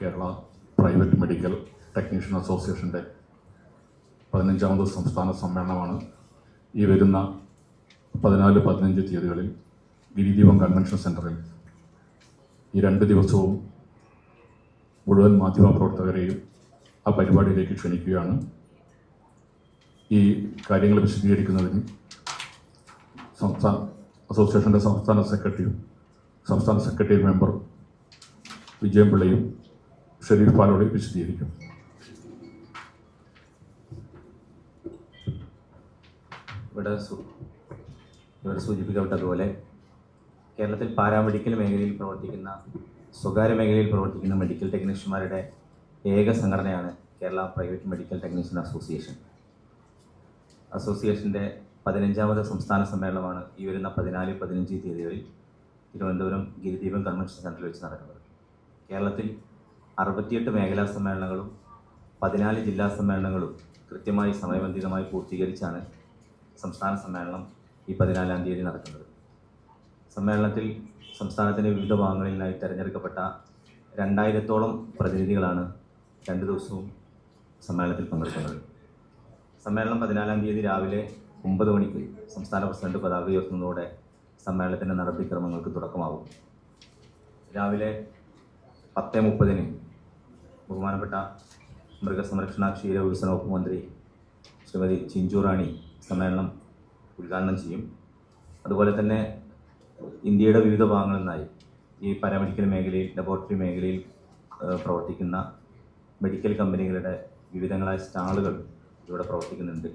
Kerala private medical technician അസോസിയേഷൻ്റെ 15ാമത് സംസ്ഥാന സമ്മേളനമാണ് ഈ വരുന്ന 14-15 തീയതികളിൽ ഗിരിദീപം കൺവെൻഷൻ സെൻറ്ററിൽ. ഈ 2 ദിവസവും മുഴുവൻ മാധ്യമപ്രവർത്തകരെയും ആ പരിപാടിയിലേക്ക് ക്ഷണിക്കുകയാണ്. ഈ കാര്യങ്ങൾ വിശദീകരിക്കുന്നതിന് അസോസിയേഷൻ്റെ സംസ്ഥാന സെക്രട്ടറി മെമ്പർ വിജയൻപിള്ളയും ഷെരീഫ് പാലോടെയും വിശദീകരിക്കും. ഇവിടെ സൂചിപ്പിക്കപ്പെട്ടതുപോലെ കേരളത്തിൽ പാരാമെഡിക്കൽ മേഖലയിൽ പ്രവർത്തിക്കുന്ന, സ്വകാര്യ മേഖലയിൽ പ്രവർത്തിക്കുന്ന മെഡിക്കൽ ടെക്നീഷ്യന്മാരുടെ ഏക സംഘടനയാണ് കേരള പ്രൈവറ്റ് മെഡിക്കൽ ടെക്നീഷ്യൻ അസോസിയേഷൻ്റെ 15ാമത് സംസ്ഥാന സമ്മേളനമാണ് ഈ വരുന്ന 14-15 തീയതികളിൽ തിരുവനന്തപുരം ഗിരിദീപം കൺവെൻഷൻ സെൻറ്ററിൽ വെച്ച് നടക്കുന്നത്. കേരളത്തിൽ 68 മേഖലാ സമ്മേളനങ്ങളും 14 ജില്ലാ സമ്മേളനങ്ങളും കൃത്യമായി സമയബന്ധിതമായി പൂർത്തീകരിച്ചാണ് സംസ്ഥാന സമ്മേളനം ഈ 14-ാം തീയതി നടക്കുന്നത്. സമ്മേളനത്തിൽ സംസ്ഥാനത്തിൻ്റെ വിവിധ ഭാഗങ്ങളിലായി തിരഞ്ഞെടുക്കപ്പെട്ട 2000-ഓളം പ്രതിനിധികളാണ് 2 ദിവസവും സമ്മേളനത്തിൽ പങ്കെടുക്കുന്നത്. സമ്മേളനം 14-ാം തീയതി രാവിലെ 9 മണിക്ക് സംസ്ഥാന പ്രസിഡന്റ് പതാക ഉയർത്തുന്നതോടെ സമ്മേളനത്തിൻ്റെ നടപടിക്രമങ്ങൾക്ക് തുടക്കമാകും. രാവിലെ 10:30 ബഹുമാനപ്പെട്ട മൃഗസംരക്ഷണ ക്ഷീരവികസന വകുപ്പ് മന്ത്രി ശ്രീമതി ചിഞ്ചു റാണി സമ്മേളനം ഉദ്ഘാടനം ചെയ്യും. അതുപോലെ തന്നെ ഇന്ത്യയുടെ വിവിധ ഭാഗങ്ങളിൽ നിന്നായി ഈ പാരാമെഡിക്കൽ മേഖലയിൽ, ലബോറട്ടറി മേഖലയിൽ പ്രവർത്തിക്കുന്ന മെഡിക്കൽ കമ്പനികളുടെ വിവിധങ്ങളായ സ്റ്റാളുകൾ ഇവിടെ പ്രവർത്തിക്കുന്നുണ്ട്.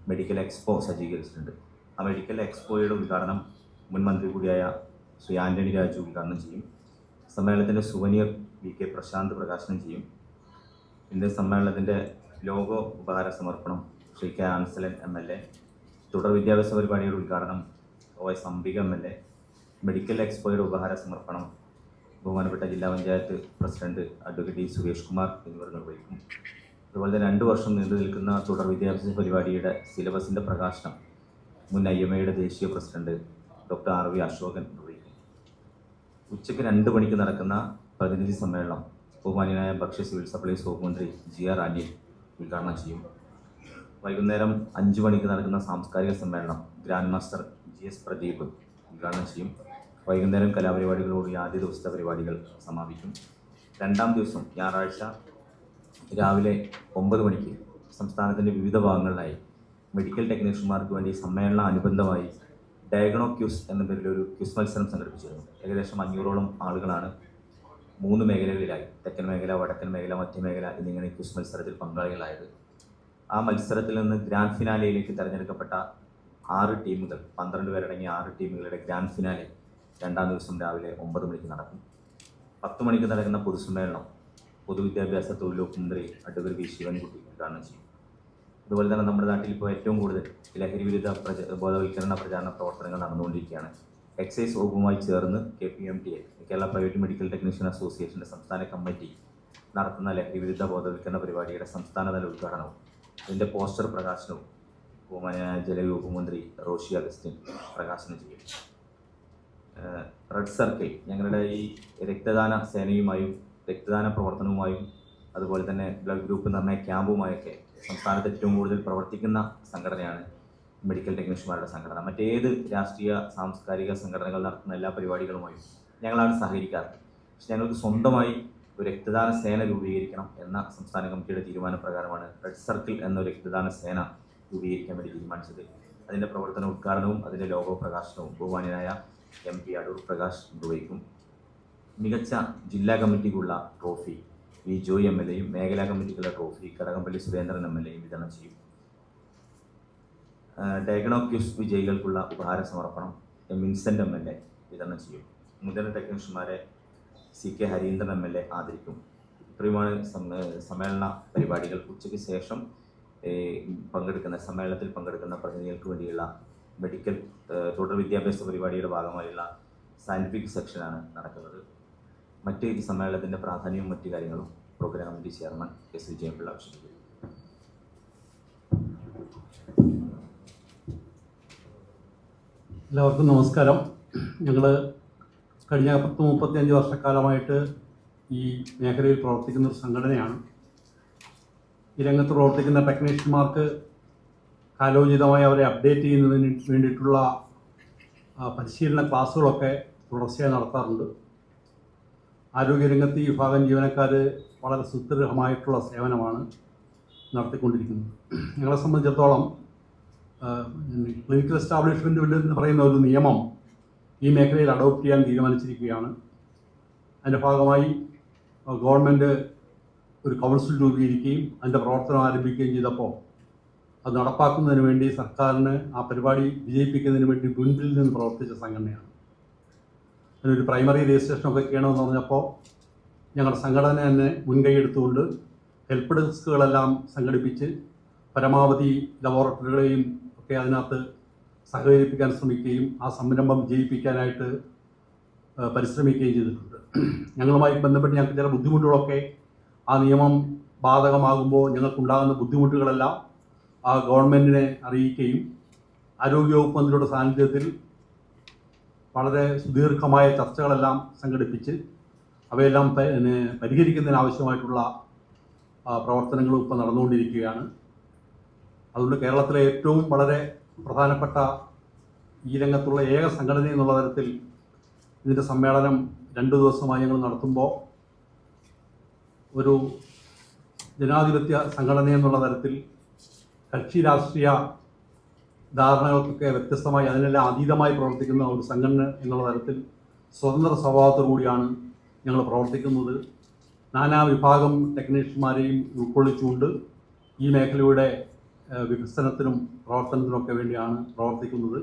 മെഡിക്കൽ എക്സ്പോ സജ്ജീകരിച്ചിട്ടുണ്ട്. ആ മെഡിക്കൽ എക്സ്പോയുടെ ഉദ്ഘാടനം മുൻ മന്ത്രി കൂടിയായ ശ്രീ ആൻ്റണി രാജു ഉദ്ഘാടനം ചെയ്യും. സമ്മേളനത്തിൻ്റെ സുവനീർ VK പ്രശാന്ത് പ്രകാശനം ചെയ്യും. ഇന്ത്യൻ സമ്മേളനത്തിൻ്റെ ലോഗോ ഉപഹാര സമർപ്പണം ശ്രീ K ആൻസലൻ MLA, തുടർ വിദ്യാഭ്യാസ പരിപാടിയുടെ ഉദ്ഘാടനം OS അംബിക MLA, മെഡിക്കൽ എക്സ്പോയുടെ ഉപഹാര സമർപ്പണം ബഹുമാനപ്പെട്ട ജില്ലാ panchayat president advocate D Suresh Kumar എന്നിവർ നിർവഹിക്കും. അതുപോലെ തന്നെ 2 വർഷം നീണ്ടു നിൽക്കുന്ന തുടർ വിദ്യാഭ്യാസ പരിപാടിയുടെ സിലബസിൻ്റെ പ്രകാശനം മുൻ IMAയുടെ ദേശീയ പ്രസിഡന്റ് ഡോക്ടർ RV അശോകൻ നിർവഹിക്കും. ഉച്ചയ്ക്ക് 2 മണിക്ക് നടക്കുന്ന പ്രതിനിധി സമ്മേളനം ബഹുമാന്യനായ ഭക്ഷ്യ സിവിൽ സപ്ലൈസ് വകുപ്പ് മന്ത്രി GR അനിൽ ഉദ്ഘാടനം ചെയ്യും. വൈകുന്നേരം 5 മണിക്ക് നടക്കുന്ന സാംസ്കാരിക സമ്മേളനം ഗ്രാൻഡ് മാസ്റ്റർ GS പ്രദീപ് ഉദ്ഘാടനം ചെയ്യും. വൈകുന്നേരം കലാപരിപാടികളോട് ആദ്യ ദിവസത്തെ പരിപാടികൾ സമാപിക്കും. 2ാം ദിവസം ഞായറാഴ്ച രാവിലെ 9 മണിക്ക് സംസ്ഥാനത്തിൻ്റെ വിവിധ ഭാഗങ്ങളിലായി മെഡിക്കൽ ടെക്നീഷ്യന്മാർക്ക് വേണ്ടി സമ്മേളന അനുബന്ധമായി ഡയഗ്നോ ക്യൂസ് എന്ന പേരിലൊരു ക്യൂസ് മത്സരം സംഘടിപ്പിച്ചിരുന്നു. ഏകദേശം 500ഓളം ആളുകളാണ് 3 മേഖലകളിലായി, തെക്കൻ മേഖല, വടക്കൻ മേഖല, മധ്യമേഖല എന്നിങ്ങനെ ക്യൂസ് മത്സരത്തിൽ പങ്കാളികളായത്. ആ മത്സരത്തിൽ നിന്ന് ഗ്രാൻഡ് ഫിനാലയിലേക്ക് തിരഞ്ഞെടുക്കപ്പെട്ട 6 ടീമുകൾ, 12 പേരടങ്ങിയ 6 ടീമുകളുടെ ഗ്രാൻഡ് ഫിനാലെ 2ാം ദിവസം രാവിലെ 9 മണിക്ക് നടക്കും. 10 മണിക്ക് നടക്കുന്ന പൊതുസമ്മേളനം പൊതുവിദ്യാഭ്യാസ തൊഴിൽ വകുപ്പ് മന്ത്രി അഡ്വക്കേറ്റ് V ശിവൻകുട്ടി ഉദ്ഘാടനം ചെയ്യും. അതുപോലെ തന്നെ നമ്മുടെ നാട്ടിൽ ഇപ്പോൾ ഏറ്റവും കൂടുതൽ ലഹരി വിരുദ്ധ ബോധവൽക്കരണ പ്രചാരണ പ്രവർത്തനങ്ങൾ നടന്നുകൊണ്ടിരിക്കുകയാണ്. എക്സൈസ് വകുപ്പുമായി ചേർന്ന് KPMTA, Kerala private medical technician അസോസിയേഷൻ്റെ സംസ്ഥാന കമ്മിറ്റി നടത്തുന്ന ലഹരി വിരുദ്ധ ബോധവൽക്കരണ പരിപാടിയുടെ സംസ്ഥാനതല ഉദ്ഘാടനവും അതിൻ്റെ പോസ്റ്റർ പ്രകാശനവും ബഹുമാന്യനായ ജലവകുപ്പ് മന്ത്രി റോഷി അഗസ്റ്റിൻ പ്രകാശനം ചെയ്യും. റെഡ് സർക്കിൾ ഞങ്ങളുടെ ഈ രക്തദാന സേനയുമായും രക്തദാന പ്രവർത്തനവുമായും അതുപോലെ തന്നെ ബ്ലഡ് ഗ്രൂപ്പ് നിർണ്ണയ ക്യാമ്പുമായൊക്കെ സംസ്ഥാനത്ത് ഏറ്റവും കൂടുതൽ പ്രവർത്തിക്കുന്ന സംഘടനയാണ് മെഡിക്കൽ ടെക്നീഷ്യന്മാരുടെ സംഘടന. മറ്റേത് രാഷ്ട്രീയ സാംസ്കാരിക സംഘടനകൾ നടത്തുന്ന എല്ലാ പരിപാടികളുമായും ഞങ്ങളാണ് സഹകരിക്കാറ്. പക്ഷെ ഞങ്ങൾക്ക് സ്വന്തമായി ഒരു രക്തദാന സേന രൂപീകരിക്കണം എന്ന സംസ്ഥാന കമ്മിറ്റിയുടെ തീരുമാനപ്രകാരമാണ് റെഡ് സർക്കിൾ എന്ന രക്തദാന സേന രൂപീകരിക്കാൻ വേണ്ടി തീരുമാനിച്ചത്. അതിൻ്റെ പ്രവർത്തന ഉദ്ഘാടനവും അതിൻ്റെ ലോഗോ പ്രകാശനവും ബഹുമാന്യനായ MP അടൂർ പ്രകാശ് നിർവഹിക്കും. മികച്ച ജില്ലാ കമ്മിറ്റിക്കുള്ള ട്രോഫി V ജോയ് MLAയും മേഖലാ കമ്മിറ്റിക്കുള്ള ട്രോഫി കടകംപള്ളി സുരേന്ദ്രൻ MLAയും വിതരണം ചെയ്യും. ഡയഗ്നോ ക്യൂസ് വിജയികൾക്കുള്ള ഉപഹാര സമർപ്പണം വിൻസെൻ്റ് MLA വിതരണം ചെയ്യും. മുതിർന്ന ടെക്നീഷ്യന്മാരെ CK ഹരീന്ദ്രൻ MLA ആദരിക്കും. ഇത്രയുമാണ് സമ്മേളന പരിപാടികൾ. ഉച്ചയ്ക്ക് ശേഷം സമ്മേളനത്തിൽ പങ്കെടുക്കുന്ന പ്രതിനിധികൾക്ക് വേണ്ടിയുള്ള മെഡിക്കൽ തുടർ വിദ്യാഭ്യാസ പരിപാടിയുടെ ഭാഗമായുള്ള സയൻറ്റിഫിക് സെക്ഷനാണ് നടക്കുന്നത്. ഈ സമ്മേളനത്തിൻ്റെ പ്രാധാന്യവും മറ്റു കാര്യങ്ങളും programme committee chairman S Vijayan Pillai ആവശ്യപ്പെട്ടു. എല്ലാവർക്കും നമസ്കാരം. ഞങ്ങൾ കഴിഞ്ഞ 35 വർഷക്കാലമായിട്ട് ഈ മേഖലയിൽ പ്രവർത്തിക്കുന്ന ഒരു സംഘടനയാണ്. ഈ രംഗത്ത് പ്രവർത്തിക്കുന്ന ടെക്നീഷ്യന്മാർക്ക് കാലോചിതമായി അവരെ അപ്ഡേറ്റ് ചെയ്യുന്നതിന് വേണ്ടിയിട്ടുള്ള പരിശീലന ക്ലാസ്സുകളൊക്കെ തുടർച്ചയായി നടത്താറുണ്ട്. ആരോഗ്യരംഗത്ത് ഈ വിഭാഗം ജീവനക്കാർ വളരെ സുദൃഢമായിട്ടുള്ള സേവനമാണ് നടത്തിക്കൊണ്ടിരിക്കുന്നത്. ഞങ്ങളെ സംബന്ധിച്ചിടത്തോളം ക്ലിനിക്കൽ എസ്റ്റാബ്ലിഷ്മെൻറ്റ് ബില്ല് എന്ന് പറയുന്ന ഒരു നിയമം ഈ മേഖലയിൽ അഡോപ്റ്റ് ചെയ്യാൻ തീരുമാനിച്ചിരിക്കുകയാണ്. അതിൻ്റെ ഭാഗമായി ഗവൺമെൻറ് ഒരു കൗൺസിൽ രൂപീകരിക്കുകയും അതിൻ്റെ പ്രവർത്തനം ആരംഭിക്കുകയും ചെയ്തപ്പോൾ അത് നടപ്പാക്കുന്നതിന് വേണ്ടി സർക്കാരിന് ആ പരിപാടി വിജയിപ്പിക്കുന്നതിന് വേണ്ടി മുൻപിൽ നിന്ന് പ്രവർത്തിച്ച സംഘടനയാണ്. അതിനൊരു പ്രൈമറി രജിസ്ട്രേഷനൊക്കെ ചെയ്യണമെന്ന് പറഞ്ഞപ്പോൾ ഞങ്ങളുടെ സംഘടന തന്നെ മുൻകൈ എടുത്തുകൊണ്ട് ഹെൽപ്പ് ഡെസ്കുകളെല്ലാം സംഘടിപ്പിച്ച് പരമാവധി ലബോറട്ടറികളെയും ഒക്കെ അതിനകത്ത് സഹകരിപ്പിക്കാൻ ശ്രമിക്കുകയും ആ സംരംഭം വിജയിപ്പിക്കാനായിട്ട് പരിശ്രമിക്കുകയും ചെയ്തിട്ടുണ്ട്. ഞങ്ങളുമായി ബന്ധപ്പെട്ട് ഞങ്ങൾക്ക് ചില ബുദ്ധിമുട്ടുകളൊക്കെ ആ നിയമം ബാധകമാകുമ്പോൾ ഞങ്ങൾക്കുണ്ടാകുന്ന ബുദ്ധിമുട്ടുകളെല്ലാം ആ ഗവൺമെൻറ്റിനെ അറിയിക്കുകയും ആരോഗ്യവകുപ്പ് മന്ത്രിയുടെ സാന്നിധ്യത്തിൽ വളരെ സുദീർഘമായ ചർച്ചകളെല്ലാം സംഘടിപ്പിച്ച് അവയെല്ലാം പരിഹരിക്കുന്നതിനാവശ്യമായിട്ടുള്ള പ്രവർത്തനങ്ങളും ഇപ്പോൾ നടന്നുകൊണ്ടിരിക്കുകയാണ്. അതുകൊണ്ട് കേരളത്തിലെ ഏറ്റവും വളരെ പ്രധാനപ്പെട്ട ഈ രംഗത്തുള്ള ഏക സംഘടന എന്നുള്ള തരത്തിൽ ഇതിൻ്റെ സമ്മേളനം 2 ദിവസമായി ഞങ്ങൾ നടത്തുമ്പോൾ ഒരു ജനാധിപത്യ സംഘടന എന്നുള്ള തരത്തിൽ കക്ഷി രാഷ്ട്രീയ ധാരണകൾക്കൊക്കെ വ്യത്യസ്തമായി അതിനെല്ലാം അതീതമായി പ്രവർത്തിക്കുന്ന ഒരു സംഘടന എന്നുള്ള തരത്തിൽ സ്വതന്ത്ര സ്വഭാവത്തോടു കൂടിയാണ് ഞങ്ങൾ പ്രവർത്തിക്കുന്നത്. നാനാ വിഭാഗം ടെക്നീഷ്യന്മാരെയും ഉൾക്കൊള്ളിച്ചുകൊണ്ട് ഈ മേഖലയുടെ വികസനത്തിനും പ്രവർത്തനത്തിനുമൊക്കെ വേണ്ടിയാണ് പ്രവർത്തിക്കുന്നത്.